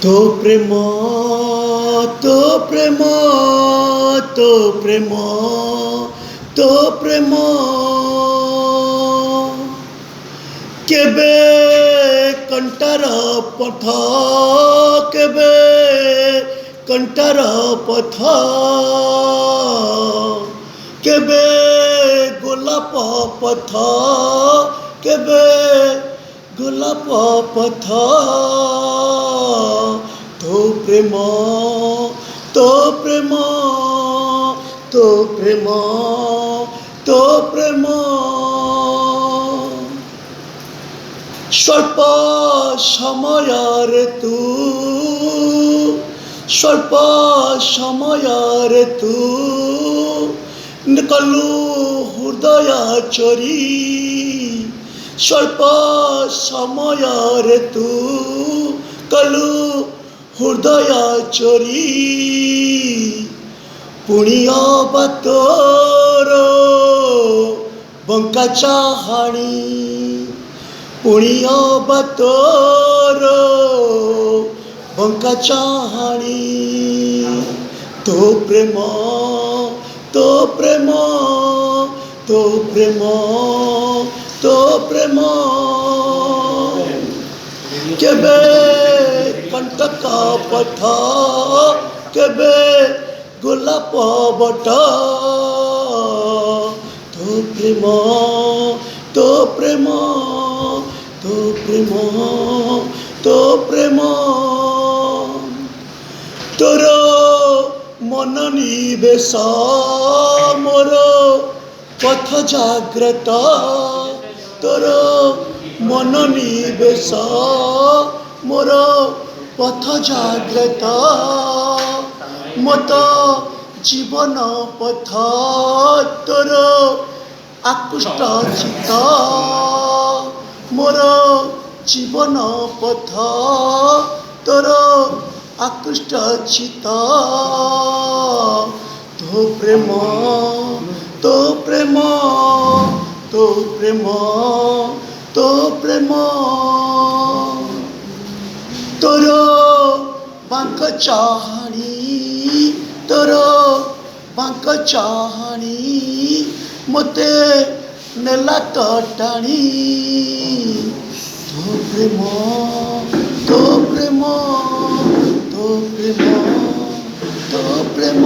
তো প্রেম তো প্রেম তো প্রেম তো প্রেম কেবে কণ্টার পথ কেবে কণ্টার পথ কেবে গোলাপ পথ কেবে গোলাপ পথ তো প্রেম তো প্রেম তো প্রেম তো প্রেম স্বল্প সময়ের তু স্বল্প সময়ের তু কলু হৃদয় চরি স্বল্প সময়ের তু কলু হৃদয় চরি পুণ্য তোর বঙ্কা চাহানি পুণ্য তোর বঙ্কা চাহানি তো প্রেম তো প্রেম তো প্রেম তো প্রেম কেবে কণ্টক পথ কেবে গোলাপ বট তো প্রেম তো প্রেম তো প্রেম তো প্রেম তোর মন নিবেশ মোর পথ জাগ্রত তোর মন নিবেশ মোর পথ জাগ্রত মত জীবন পথ তোর আকুষ্ট চিত মোর জীবন পথ তোর আকুষ্ট চিত তো প্রেম তো প্রেম তো প্রেম তো প্রেম তোর বাঙ্ক চাহানি তোর বাঙ্ক চাহানি মতে নেলা টানি তো প্রেম তো প্রেম তো প্রেম তো প্রেম